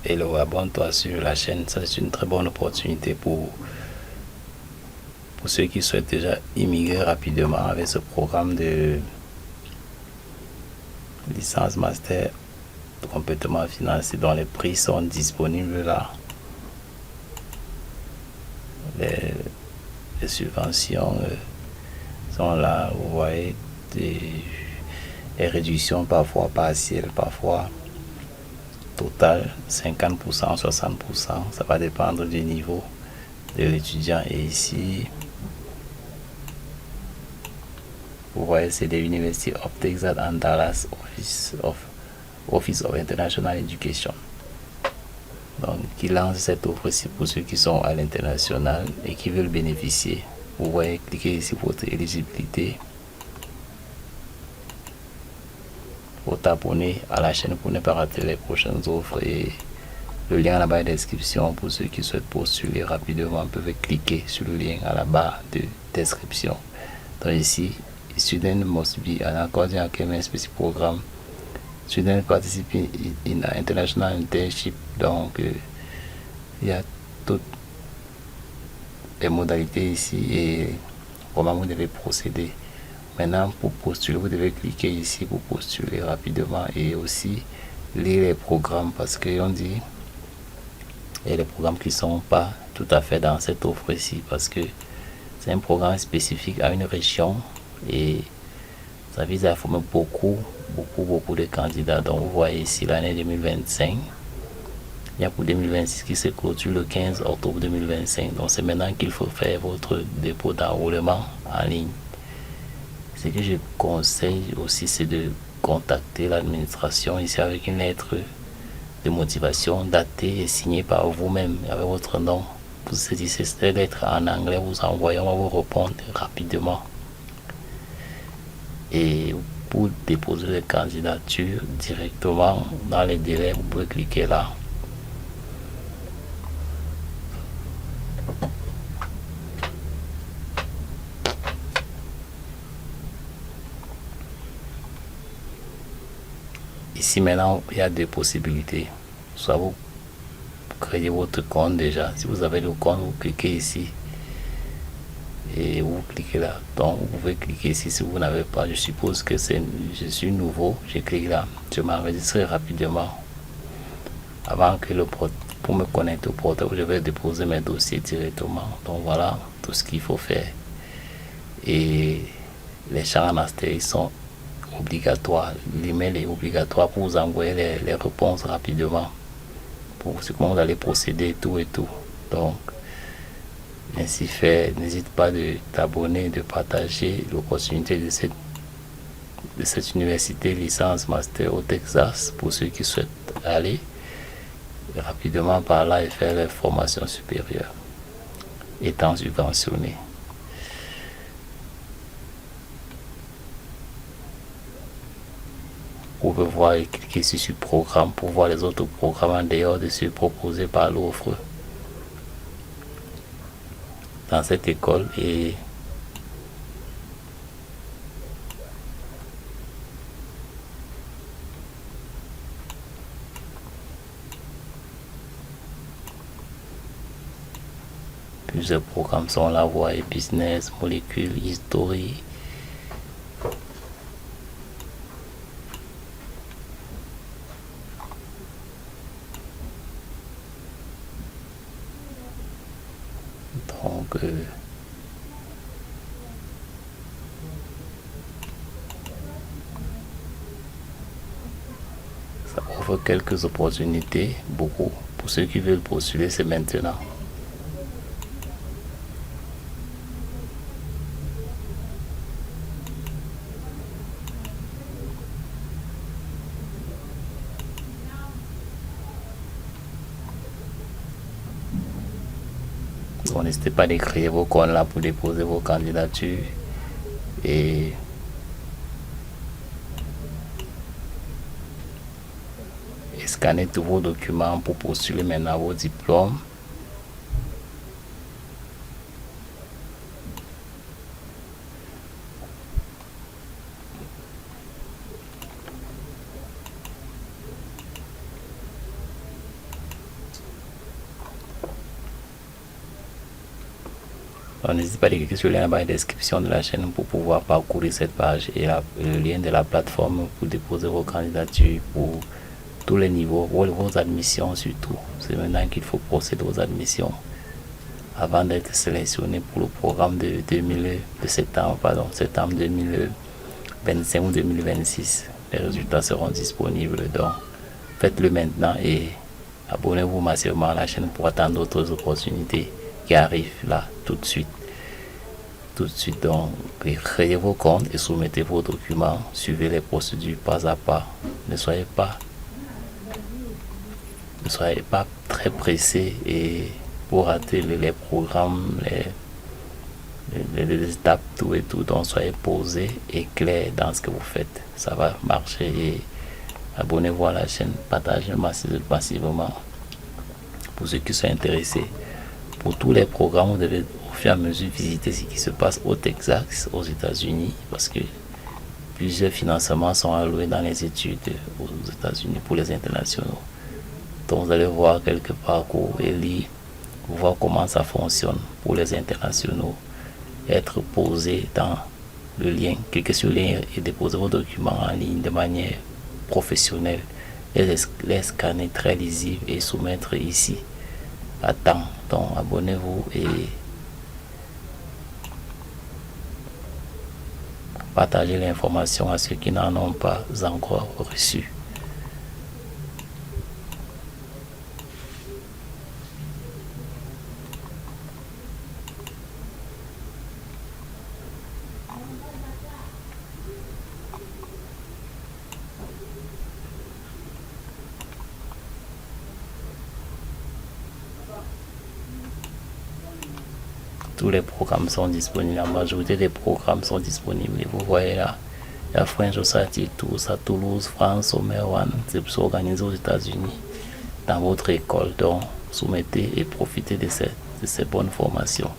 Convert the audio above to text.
Hello, abonne-toi sur la chaîne. Ça, c'est une très bonne opportunité pour ceux qui souhaitent déjà immigrer rapidement avec ce programme de licence master complètement financé dont les prix sont disponibles là. Les subventions sont là. Vous voyez des réductions parfois partielles, parfois totales, 50%, 60%. Ça va dépendre du niveau de l'étudiant. Et ici, vous voyez, c'est the University of Texas and Dallas Office of International Education. Donc, qui lance cette offre-ci pour ceux qui sont à l'international et qui veulent bénéficier. Vous voyez, cliquez ici pour votre éligibilité. Pour t'abonner à la chaîne pour ne pas rater les prochaines offres. Et le lien à la barre de description pour ceux qui souhaitent postuler rapidement peuvent cliquer sur le lien à la barre de description. Donc ici, student must be an according academic specific program. Student participe in an international internship. Donc, il y a toutes les modalités ici et comment vous devez procéder. Maintenant, pour postuler, vous devez cliquer ici pour postuler rapidement et aussi lire les programmes parce qu'on dit il y a des programmes qui ne sont pas tout à fait dans cette offre ici parce que c'est un programme spécifique à une région et ça vise à former beaucoup de candidats. Donc vous voyez ici l'année 2025. Il y a pour 2026 qui se clôture le 15 octobre 2025. Donc c'est maintenant qu'il faut faire votre dépôt d'enrôlement en ligne. Ce que je conseille aussi, c'est de contacter l'administration ici avec une lettre de motivation datée et signée par vous-même avec votre nom. Vous saisissez cette lettre en anglais, vous envoyez, on va vous répondre rapidement. Et pour déposer les candidatures directement dans les délais, vous pouvez cliquer là. Ici maintenant, il y a deux possibilités. Soit vous créez votre compte déjà. Si vous avez le compte, vous cliquez ici et vous cliquez là. Donc vous pouvez cliquer ici si vous n'avez pas. Je suppose que je suis nouveau. Je clique là. Je m'enregistrerai rapidement avant que pour me connecter au portail, je vais déposer mes dossiers directement. Donc voilà tout ce qu'il faut faire. Et les champs en astérisque sont obligatoires. L'email est obligatoire pour vous envoyer les réponses rapidement. Pour ce comment vous allez procéder, tout et tout. Donc, ainsi fait, n'hésite pas de t'abonner, de partager l'opportunité de cette université licence master au Texas pour ceux qui souhaitent aller rapidement par là et faire leur formation supérieure étant subventionné. Vous pouvez voir et cliquer sur ce programme pour voir les autres programmes en dehors de ceux proposés par l'offre dans cette école. Et plusieurs programmes sont là, vous voyez, business, molécules, history. Donc, ça offre quelques opportunités, beaucoup. Pour ceux qui veulent postuler, c'est maintenant. Donc, n'hésitez pas à créer vos comptes là pour déposer vos candidatures et scanner tous vos documents pour postuler maintenant vos diplômes. Alors, n'hésitez pas à cliquer sur le lien dans la description de la chaîne pour pouvoir parcourir cette page et le lien de la plateforme pour déposer vos candidatures pour tous les niveaux, vos admissions surtout. C'est maintenant qu'il faut procéder aux admissions avant d'être sélectionné pour le programme de septembre 2025 ou 2026. Les résultats seront disponibles, donc faites-le maintenant et abonnez-vous massivement à la chaîne pour attendre d'autres opportunités qui arrivent là tout de suite. Donc créez vos comptes et soumettez vos documents, suivez les procédures pas à pas. Ne soyez pas très pressé et pour rater les programmes, les étapes, tout et tout. Donc soyez posé et clair dans ce que vous faites. Ça va marcher et abonnez-vous à la chaîne, partagez massivement pour ceux qui sont intéressés. Pour tous les programmes, vous devez au fur et à mesure visiter ce qui se passe au Texas, aux États-Unis, parce que plusieurs financements sont alloués dans les études aux États-Unis pour les internationaux. Donc vous allez voir quelques parcours et lire, voir comment ça fonctionne pour les internationaux, être posé dans le lien, cliquez sur le lien et déposer vos documents en ligne de manière professionnelle, les scanner très lisibles et soumettre ici à temps. Donc abonnez-vous et partagez l'information à ceux qui n'en ont pas encore reçu. Tous les programmes sont disponibles, la majorité des programmes sont disponibles. Et vous voyez là, il y a French Society Tours à Toulouse, France, Summer One, c'est organisé aux États-Unis, dans votre école. Donc, soumettez et profitez de ces bonnes formations.